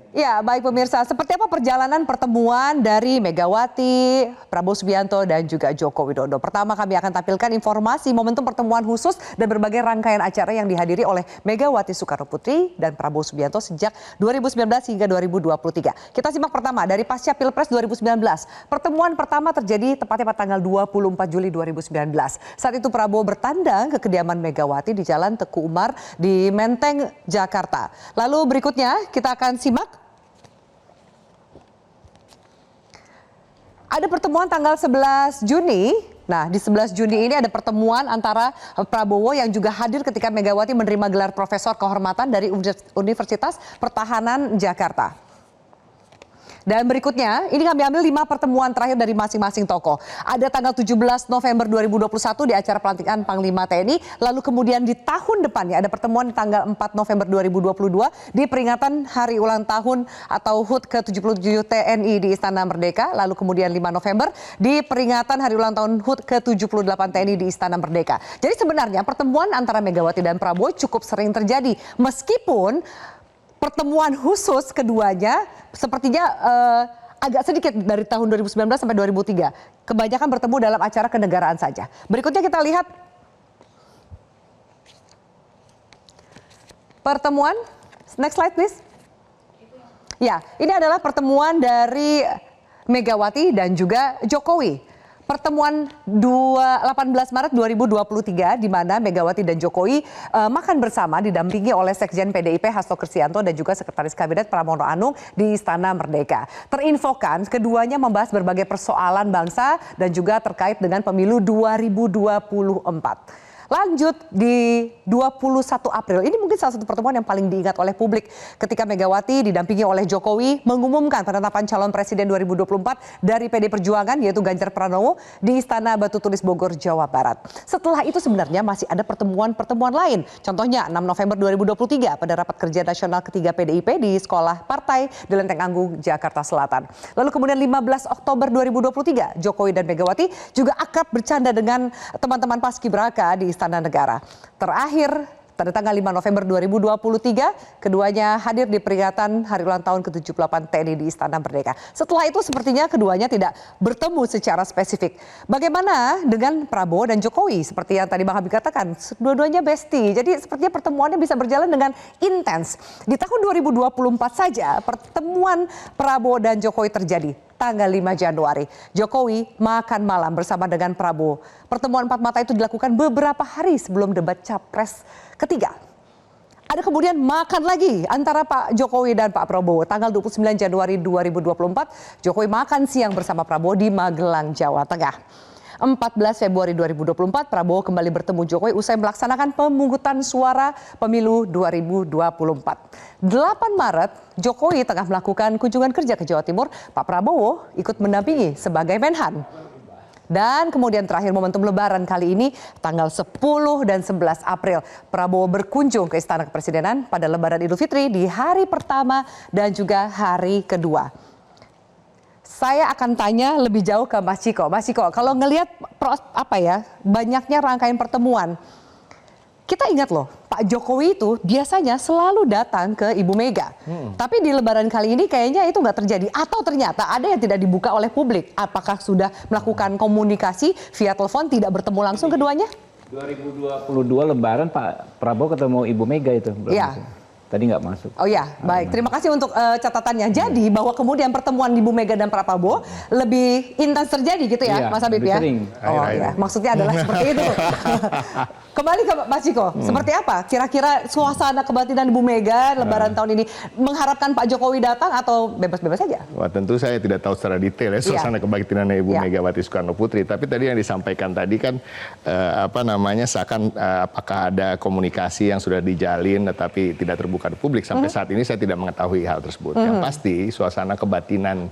Ya, baik pemirsa. Seperti apa perjalanan pertemuan dari Megawati, Prabowo Subianto, dan juga Joko Widodo? Pertama, kami akan tampilkan informasi momentum pertemuan khusus dan berbagai rangkaian acara yang dihadiri oleh Megawati Soekarnoputri dan Prabowo Subianto sejak 2019 hingga 2023. Kita simak pertama dari pasca Pilpres 2019. Pertemuan pertama terjadi tepatnya pada tanggal 24 Juli 2019. Saat itu Prabowo bertandang ke kediaman Megawati di Jalan Teguh Umar di Menteng, Jakarta. Lalu berikutnya kita akan simak. Ada pertemuan tanggal 11 Juni. Nah, di 11 Juni ini ada pertemuan antara Prabowo yang juga hadir ketika Megawati menerima gelar Profesor Kehormatan dari Universitas Pertahanan Jakarta. Dan berikutnya, ini kami ambil 5 pertemuan terakhir dari masing-masing tokoh. Ada tanggal 17 November 2021 di acara pelantikan Panglima TNI. Lalu kemudian di tahun depannya ada pertemuan di tanggal 4 November 2022 di peringatan hari ulang tahun atau HUT ke-77 TNI di Istana Merdeka. Lalu kemudian 5 November di peringatan hari ulang tahun HUT ke-78 TNI di Istana Merdeka. Jadi sebenarnya pertemuan antara Megawati dan Prabowo cukup sering terjadi. Meskipun pertemuan khusus keduanya sepertinya agak sedikit dari tahun 2019 sampai 2003. Kebanyakan bertemu dalam acara kenegaraan saja. Berikutnya kita lihat pertemuan. Next slide please. Ya, ini adalah pertemuan dari Megawati dan juga Jokowi. Pertemuan 18 Maret 2023 di mana Megawati dan Jokowi makan bersama didampingi oleh Sekjen PDIP Hasto Kristianto dan juga Sekretaris Kabinet Pramono Anung di Istana Merdeka. Terinfokan keduanya membahas berbagai persoalan bangsa dan juga terkait dengan pemilu 2024. Lanjut di 21 April, ini mungkin salah satu pertemuan yang paling diingat oleh publik ketika Megawati didampingi oleh Jokowi mengumumkan penetapan calon presiden 2024 dari PD Perjuangan yaitu Ganjar Pranowo di Istana Batu Tulis Bogor, Jawa Barat. Setelah itu sebenarnya masih ada pertemuan-pertemuan lain. Contohnya 6 November 2023 pada rapat kerja nasional ketiga PDIP di Sekolah Partai di Lenteng Agung, Jakarta Selatan. Lalu kemudian 15 Oktober 2023, Jokowi dan Megawati juga akrab bercanda dengan teman-teman Paskibraka di Istana Negara. Terakhir pada tanggal 5 November 2023, keduanya hadir di peringatan Hari Ulang Tahun ke-78 TNI di Istana Merdeka. Setelah itu sepertinya keduanya tidak bertemu secara spesifik. Bagaimana dengan Prabowo dan Jokowi? Seperti yang tadi Bang Habib katakan, dua-duanya bestie. Jadi sepertinya pertemuannya bisa berjalan dengan intens. Di tahun 2024 saja pertemuan Prabowo dan Jokowi terjadi. Tanggal 5 Januari, Jokowi makan malam bersama dengan Prabowo. Pertemuan empat mata itu dilakukan beberapa hari sebelum debat Capres ketiga. Ada kemudian makan lagi antara Pak Jokowi dan Pak Prabowo. Tanggal 29 Januari 2024, Jokowi makan siang bersama Prabowo di Magelang, Jawa Tengah. 14 Februari 2024, Prabowo kembali bertemu Jokowi usai melaksanakan pemungutan suara pemilu 2024. 8 Maret, Jokowi tengah melakukan kunjungan kerja ke Jawa Timur, Pak Prabowo ikut mendampingi sebagai Menhan. Dan kemudian terakhir momentum lebaran kali ini tanggal 10 dan 11 April. Prabowo berkunjung ke Istana Kepresidenan pada lebaran Idul Fitri di hari pertama dan juga hari kedua. Saya akan tanya lebih jauh ke Mas Ciko. Mas Ciko, kalau ngelihat banyaknya rangkaian pertemuan, kita ingat loh, Pak Jokowi itu biasanya selalu datang ke Ibu Mega. Tapi di lebaran kali ini kayaknya itu nggak terjadi. Atau ternyata ada yang tidak dibuka oleh publik. Apakah sudah melakukan komunikasi via telepon, tidak bertemu langsung keduanya? 2022 lebaran Pak Prabowo ketemu Ibu Mega itu. Iya. Tadi nggak masuk. Oh ya, baik. Terima kasih untuk catatannya. Jadi bahwa kemudian pertemuan Ibu Mega dan Pak Prabowo lebih intens terjadi gitu ya, Mas Habib ya? Sering. Oh ya, maksudnya adalah seperti itu. Kembali ke Mas Ciko, seperti apa kira-kira suasana kebatinan Ibu Mega lebaran tahun ini? Mengharapkan Pak Jokowi datang atau bebas-bebas saja? Wah, tentu saya tidak tahu secara detail ya suasana kebatinan Ibu Megawati Soekarno Putri. Tapi tadi yang disampaikan tadi kan seakan apakah ada komunikasi yang sudah dijalin tetapi tidak terbuka di publik. Sampai saat ini saya tidak mengetahui hal tersebut. Yang pasti suasana kebatinan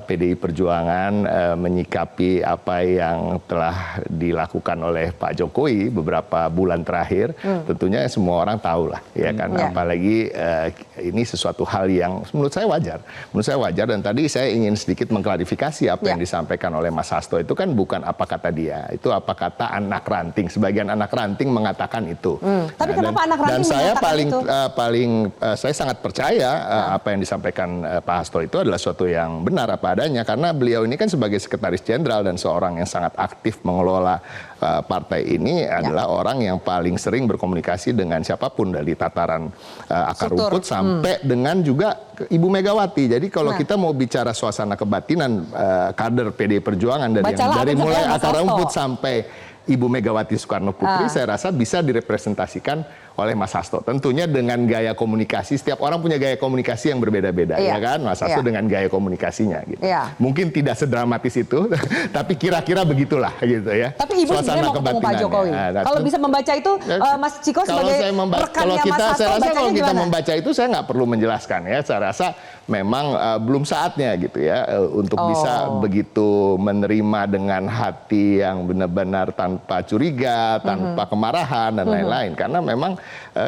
PDI Perjuangan menyikapi apa yang telah dilakukan oleh Pak Jokowi beberapa bulan terakhir, tentunya semua orang tahu lah, ya kan. Apalagi ini sesuatu hal yang menurut saya wajar. Menurut saya wajar, dan tadi saya ingin sedikit mengklarifikasi apa yang disampaikan oleh Mas Hasto itu kan bukan apa kata dia, itu apa kata anak ranting. Sebagian anak ranting mengatakan itu. Tapi kenapa anak ranting dan saya itu? saya sangat percaya apa yang disampaikan Pak Hasto itu adalah suatu yang benar apa adanya, karena beliau ini kan sebagai sekretaris jenderal dan seorang yang sangat aktif mengelola partai ini adalah orang yang paling sering berkomunikasi dengan siapapun dari tataran akar rumput sampai dengan juga Ibu Megawati. Jadi kalau kita mau bicara suasana kebatinan kader PDI Perjuangan dari mulai akar rumput sampai Ibu Megawati Soekarno Putri, saya rasa bisa direpresentasikan oleh Mas Hasto. Tentunya dengan gaya komunikasi, setiap orang punya gaya komunikasi yang berbeda-beda, ya kan? Mas Hasto dengan gaya komunikasinya gitu. Mungkin tidak sedramatis itu, tapi kira-kira begitulah gitu ya. Tapi Ibu sebenarnya mau ketemu Pak Jokowi. Kalau bisa membaca itu, Mas Ciko sebagai rekannya Mas Hasto, saya rasa kalau kita gimana? membaca itu saya nggak perlu menjelaskan ya. Saya rasa memang belum saatnya gitu ya untuk bisa begitu menerima dengan hati yang benar-benar tanpa curiga, tanpa kemarahan dan lain-lain. Karena memang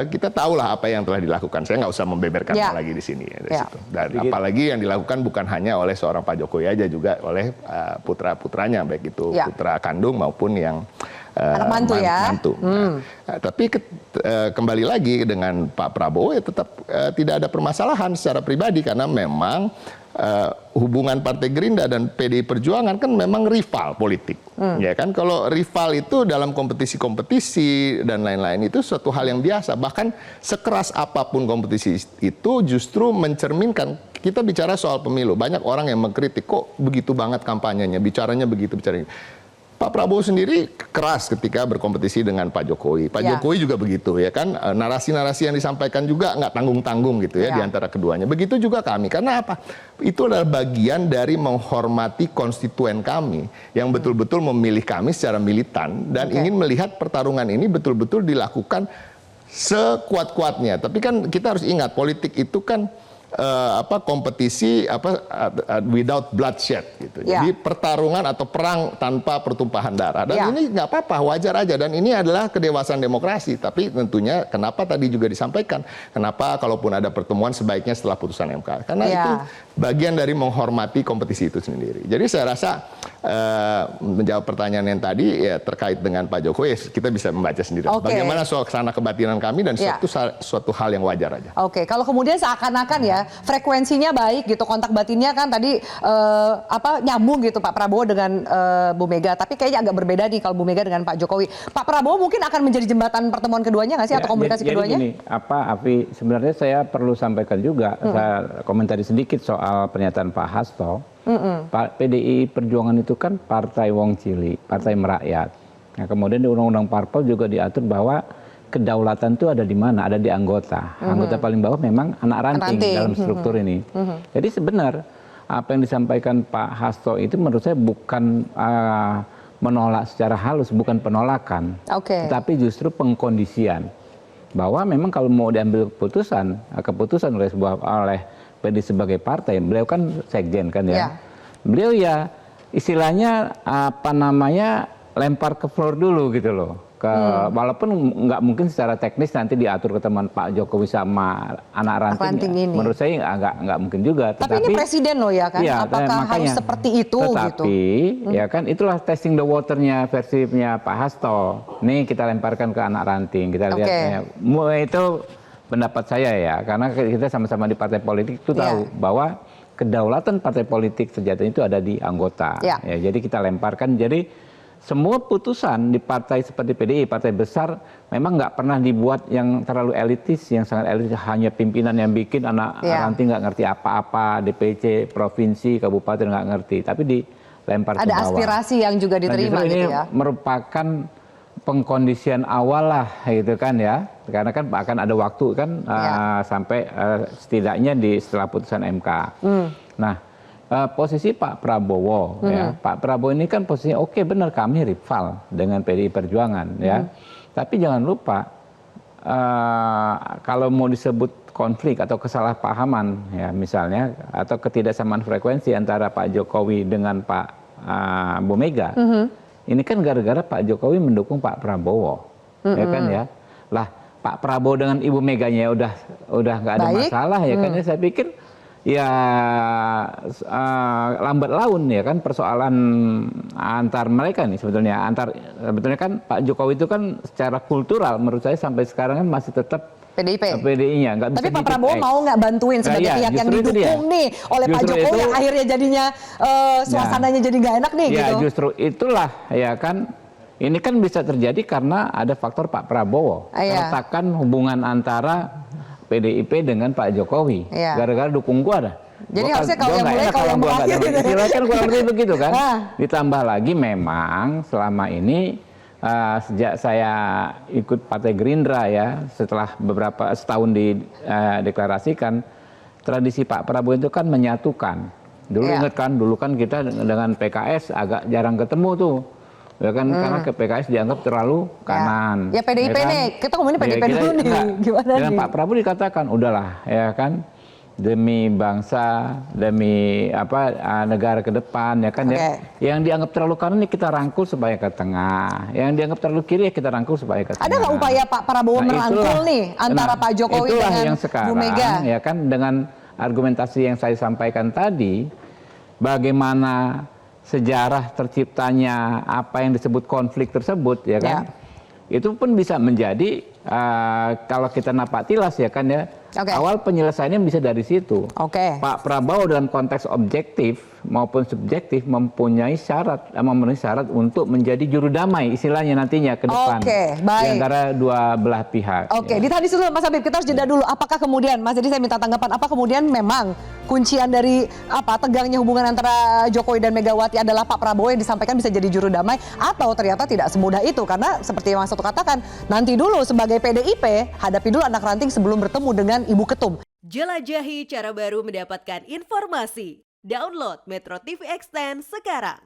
kita tahulah apa yang telah dilakukan. Saya nggak usah membeberkan lagi di sini ya, dari situ. Dan apalagi yang dilakukan bukan hanya oleh seorang Pak Jokowi aja, juga oleh putra-putranya, baik itu putra kandung maupun yang anak mantu mantu. Tapi kembali lagi dengan Pak Prabowo ya tetap tidak ada permasalahan secara pribadi, karena memang hubungan Partai Gerindra dan PDI Perjuangan kan memang rival politik, ya kan. Kalau rival itu dalam kompetisi-kompetisi dan lain-lain itu suatu hal yang biasa. Bahkan sekeras apapun kompetisi itu justru mencerminkan, kita bicara soal pemilu, banyak orang yang mengkritik kok begitu banget kampanyenya, bicaranya begitu, bicaranya. Pak Prabowo sendiri keras ketika berkompetisi dengan Pak Jokowi. Pak Jokowi juga begitu, ya kan. Narasi-narasi yang disampaikan juga nggak tanggung-tanggung gitu ya di antara keduanya. Begitu juga kami. Karena apa? Itu adalah bagian dari menghormati konstituen kami yang betul-betul memilih kami secara militan dan ingin melihat pertarungan ini betul-betul dilakukan sekuat-kuatnya. Tapi kan kita harus ingat, politik itu kan kompetisi without bloodshed gitu. Jadi pertarungan atau perang tanpa pertumpahan darah. Dan ini nggak apa-apa, wajar aja. Dan ini adalah kedewasaan demokrasi. Tapi tentunya kenapa tadi juga disampaikan, kenapa kalaupun ada pertemuan sebaiknya setelah putusan MK. Karena itu bagian dari menghormati kompetisi itu sendiri. Jadi saya rasa menjawab pertanyaan yang tadi ya terkait dengan Pak Jokowi, kita bisa membaca sendiri. Bagaimana suasana kebatinan kami dan suatu hal yang wajar aja. Kalau kemudian seakan-akan ya frekuensinya baik gitu, kontak batinnya kan tadi nyambung gitu Pak Prabowo dengan Bu Mega, tapi kayaknya agak berbeda nih kalau Bu Mega dengan Pak Jokowi. Pak Prabowo mungkin akan menjadi jembatan pertemuan keduanya nggak sih, atau komunikasi keduanya? Jadi gini, Afi, sebenarnya saya perlu sampaikan juga, saya komentari sedikit soal pernyataan Pak Hasto. PDI Perjuangan itu kan partai wong cili, partai merakyat. Nah, kemudian di Undang-Undang Parpol juga diatur bahwa kedaulatan itu ada di mana? Ada di anggota. Anggota paling bawah memang anak ranting dalam struktur ini. Jadi sebenarnya apa yang disampaikan Pak Hasto itu menurut saya bukan menolak secara halus, bukan penolakan, tetapi justru pengkondisian. Bahwa memang kalau mau diambil keputusan oleh PDI sebagai partai, beliau kan sekjen kan ya. Beliau ya istilahnya lempar ke floor dulu gitu loh. Walaupun nggak mungkin secara teknis nanti diatur ketemuan Pak Jokowi sama anak ranting ini. Menurut saya nggak mungkin juga. Tapi ini presiden loh ya kan, apakah harus seperti itu? Tetapi ya kan itulah testing the waternya versinya Pak Hasto. Nih kita lemparkan ke anak ranting, kita lihat itu pendapat saya ya, karena kita sama-sama di partai politik itu tahu bahwa kedaulatan partai politik sejatinya itu ada di anggota. Ya, jadi kita lemparkan. Jadi semua putusan di partai seperti PDI, partai besar, memang nggak pernah dibuat yang terlalu elitis, yang sangat elitis, hanya pimpinan yang bikin, anak ranting nggak ngerti apa-apa, DPC, provinsi, kabupaten nggak ngerti, tapi dilempar ke bawah. Ada aspirasi yang juga diterima gitu ya. Ini merupakan pengkondisian awal lah gitu kan ya, karena kan akan ada waktu kan sampai setidaknya setelah putusan MK. Nah, posisi Pak Prabowo ya, Pak Prabowo ini kan posisinya benar, kami rival dengan PDI Perjuangan ya, tapi jangan lupa kalau mau disebut konflik atau kesalahpahaman ya misalnya atau ketidaksamaan frekuensi antara Pak Jokowi dengan Pak Bu Mega. Ini kan gara-gara Pak Jokowi mendukung Pak Prabowo. Ya kan ya. Lah Pak Prabowo dengan Ibu Meganya udah nggak ada masalah ya kan ya. Saya pikir ya lambat laun ya kan persoalan antar mereka nih sebetulnya kan Pak Jokowi itu kan secara kultural menurut saya sampai sekarang kan masih tetap PDI-nya nggak bisa. Tapi Pak Prabowo mau nggak bantuin sebagai pihak yang didukung nih oleh Pak Jokowi yang akhirnya jadinya suasananya jadi nggak enak nih ya, gitu. Justru itulah ya kan. Ini kan bisa terjadi karena ada faktor Pak Prabowo meletakkan hubungan antara PDIP dengan Pak Jokowi. Gara-gara dukung gua dah. Jadi harusnya kalau yang mulai kalau yang berakhir gitu. Silakan kurang lebih begitu kan. Ditambah lagi memang selama ini sejak saya ikut Partai Gerindra ya setelah setahun dideklarasikan tradisi Pak Prabowo itu kan menyatukan. Dulu ingat kan dulu kan kita dengan PKS agak jarang ketemu tuh. Ya kan karena ke PKS dianggap terlalu kanan. Ya PDIP nih, kita ngomongin PDIP dulu nih. Gimana dengan nih? Pak Prabowo dikatakan udahlah ya kan demi bangsa, demi negara ke depan ya kan ya. Yang dianggap terlalu kanan nih kita rangkul supaya ke tengah. Yang dianggap terlalu kiri ya kita rangkul supaya ke tengah. Ada nggak upaya Pak Prabowo merangkul nih antara Pak Jokowi dengan Bu Mega? Ya kan dengan argumentasi yang saya sampaikan tadi, bagaimana sejarah terciptanya apa yang disebut konflik tersebut ya kan itu pun bisa menjadi kalau kita napak tilas ya kan ya awal penyelesaiannya bisa dari situ. Pak Prabowo dalam konteks objektif maupun subjektif memenuhi syarat untuk menjadi juru damai istilahnya nantinya ke depan di antara dua belah pihak. Ditahan dulu Mas Habib, kita harus jeda dulu. Apakah kemudian Mas jadi saya minta tanggapan apa kemudian memang kuncian dari tegangnya hubungan antara Jokowi dan Megawati adalah Pak Prabowo yang disampaikan bisa jadi juru damai atau ternyata tidak semudah itu karena seperti yang Mas Soto katakan nanti dulu sebagai PDIP hadapi dulu anak ranting sebelum bertemu dengan Ibu Ketum. Jelajahi cara baru mendapatkan informasi. Download Metro TV Extend sekarang.